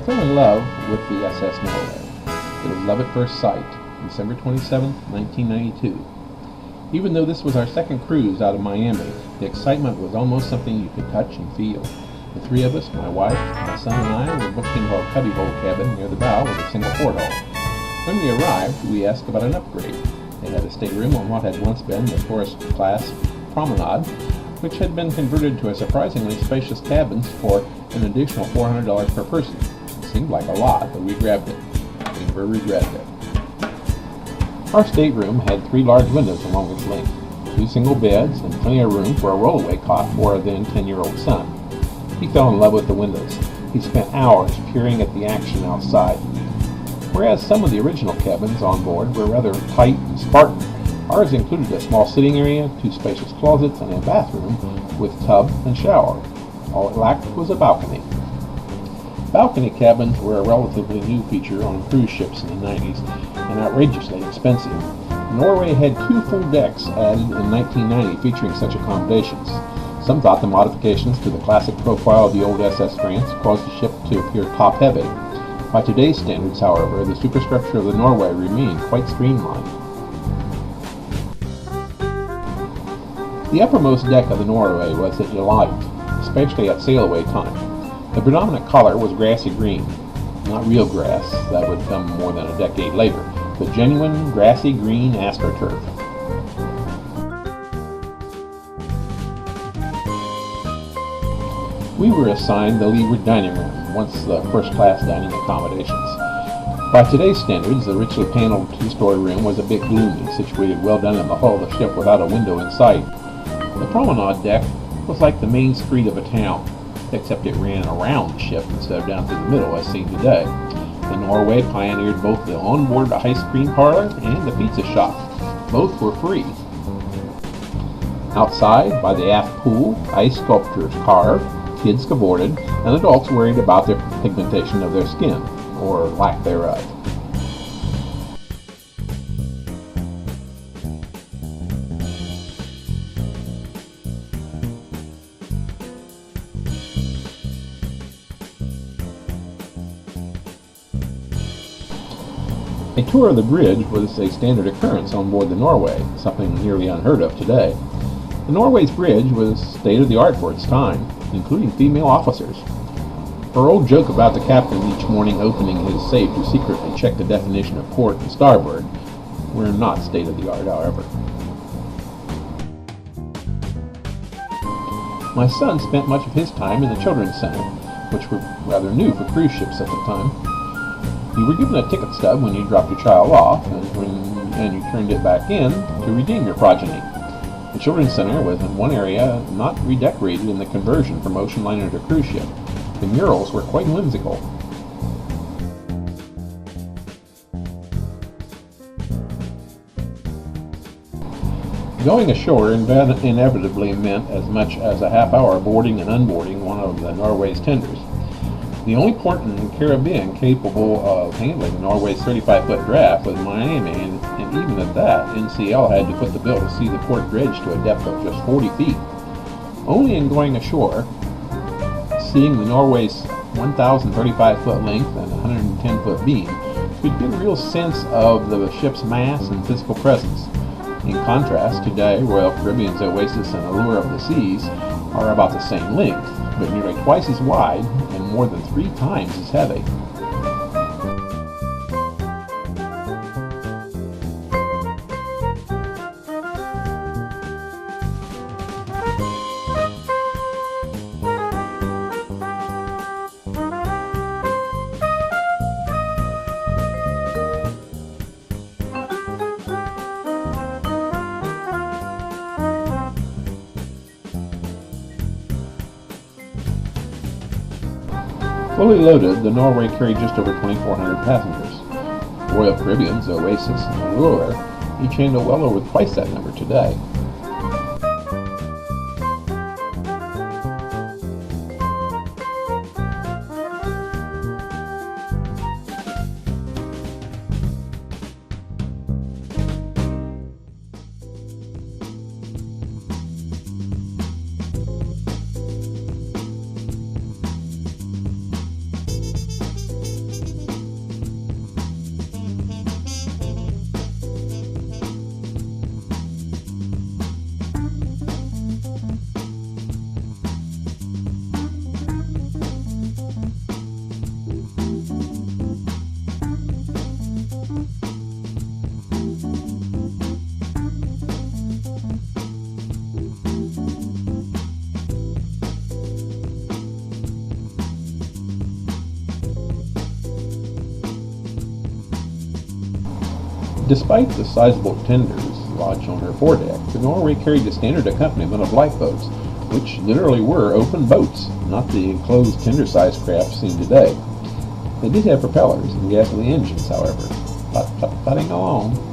fell in love with the SS Norway. It was love at first sight, December 27, 1992. Even though this was our second cruise out of Miami, the excitement was almost something you could touch and feel. The three of us, my wife, my son, and I, were booked into our cubbyhole cabin near the bow with a single porthole. When we arrived, we asked about an upgrade. They had a stateroom on what had once been the tourist class promenade, which had been converted to a surprisingly spacious cabins for an additional $400 per person. It seemed like a lot, but we grabbed it. We never regretted it. Our stateroom had 3 large windows along its length, 2 single beds, and plenty of room for a rollaway cot for our then 10-year-old son. He fell in love with the windows. He spent hours peering at the action outside. Whereas some of the original cabins on board were rather tight and Spartan, ours included a small sitting area, 2 spacious closets, and a bathroom with tub and shower. All it lacked was a balcony. Balcony cabins were a relatively new feature on cruise ships in the 90s and outrageously expensive. Norway had 2 full decks added in 1990 featuring such accommodations. Some thought the modifications to the classic profile of the old SS France caused the ship to appear top-heavy. By today's standards, however, the superstructure of the Norway remained quite streamlined. The uppermost deck of the Norway was a delight, especially at sail-away time. The predominant color was grassy green. Not real grass, that would come more than a decade later, but genuine grassy green astroturf. We were assigned the leeward dining room, once the first-class dining accommodations. By today's standards, the richly paneled 2-story room was a bit gloomy, situated well down in the hull of the ship without a window in sight. The promenade deck was like the main street of a town, except it ran around the ship instead of down through the middle as seen today. The Norway pioneered both the onboard ice cream parlor and the pizza shop. Both were free. Outside, by the aft pool, ice sculptures carved, kids cavorted, and adults worried about the pigmentation of their skin, or lack thereof. A tour of the bridge was a standard occurrence on board the Norway, something nearly unheard of today. The Norway's bridge was state-of-the-art for its time, including female officers. Her old joke about the captain each morning opening his safe to secretly check the definition of port and starboard were not state-of-the-art, however. My son spent much of his time in the children's center, which were rather new for cruise ships at the time. You were given a ticket stub when you dropped your child off, and you turned it back in to redeem your progeny. The Children's Center was in one area not redecorated in the conversion from ocean liner to cruise ship. The murals were quite whimsical. Going ashore inevitably meant as much as a half-hour boarding and unboarding one of the Norway's tenders. The only port in the Caribbean capable of handling Norway's 35-foot draft was Miami, and even at that, NCL had to foot the bill to see the port dredge to a depth of just 40 feet. Only in going ashore, seeing the Norway's 1,035-foot length and 110-foot beam, we'd get a real sense of the ship's mass and physical presence. In contrast, today, Royal Caribbean's Oasis and Allure of the Seas are about the same length, but nearly twice as wide and more than 3 times as heavy. Fully loaded, the Norway carried just over 2,400 passengers. Royal Caribbean's Oasis and Allure each handle well over twice that number today. Despite the sizable tenders lodged on her foredeck, the Norway carried the standard accompaniment of lifeboats, which literally were open boats, not the enclosed tender-sized craft seen today. They did have propellers and gasoline engines, however, putting along.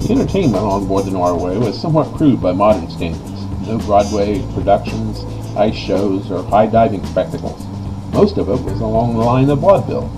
The entertainment on board the Norway was somewhat crude by modern standards. No Broadway productions, ice shows, or high diving spectacles. Most of it was along the line of vaudeville.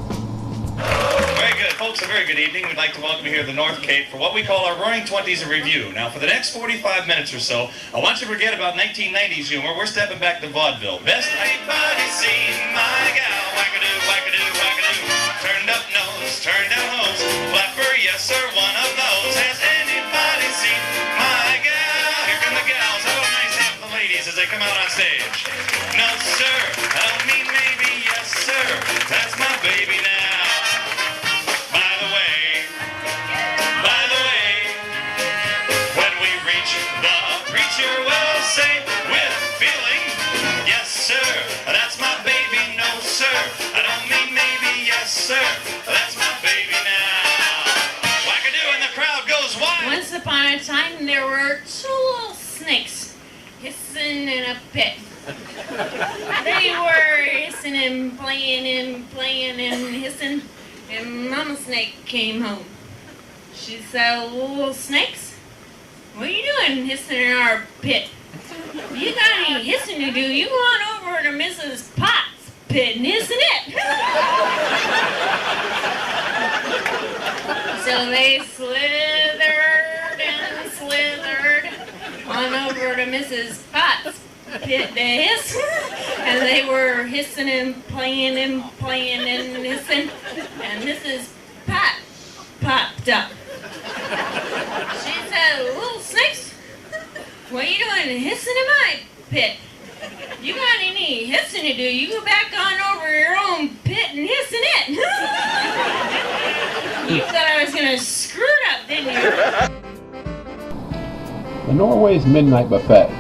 Very good, folks. A very good evening. We'd like to welcome you here to the North Cape for what we call our Roaring Twenties in Review. Now, for the next 45 minutes or so, I want you to forget about 1990s humor. We're stepping back to vaudeville. Best anybody seen my gal? Wackadoo, wackadoo, wackadoo. Turned up nose, turned down hose. Flapper, yes sir, one of those. Has anybody seen my gal? Here come the gals. Have a nice half the ladies as they come out on stage. No sir, I don't mean maybe, yes sir. That's my baby now. By the way, when we reach the preacher will say with feeling, yes sir, that's my baby. No sir, I don't mean maybe, yes sir. That's my baby now. Wackadoo and the crowd goes wild. Once upon a time there were two little snakes hissing in a pit. They were hissing and playing and hissing, and Mama Snake came home. She said, "Little snakes, what are you doing hissing in our pit? You got any hissing to do? You go on over to Mrs. Potts' pit and hiss in it." So they slithered and slithered on over to Mrs. Potts' pit to hiss, and they were hissing and playing and hissing, and Mrs. Pot popped up. She said, "Little snakes, what are you doing hissing in my pit? You got any hissing to do? You go back on over your own pit and hiss in it." You thought I was gonna screw it up, didn't you? The Norway's Midnight Buffet.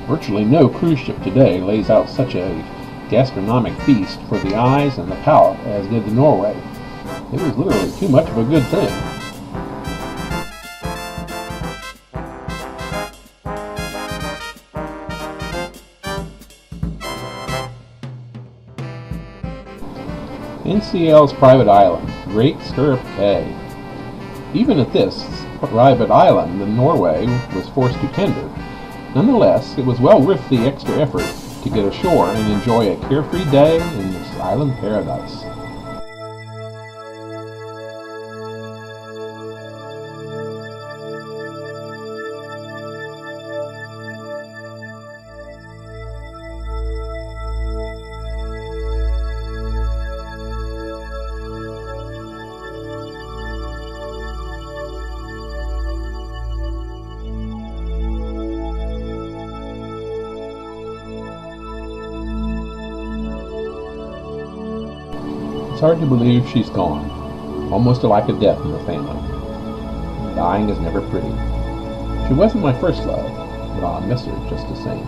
Virtually no cruise ship today lays out such a gastronomic feast for the eyes and the palate as did the Norway. It was literally too much of a good thing. NCL's private island, Great Stirrup Cay. Even at this private island, the Norway was forced to tender. Nonetheless, it was well worth the extra effort to get ashore and enjoy a carefree day in this island paradise. It's hard to believe she's gone, almost like a death in the family. Dying is never pretty. She wasn't my first love, but I'll miss her just the same.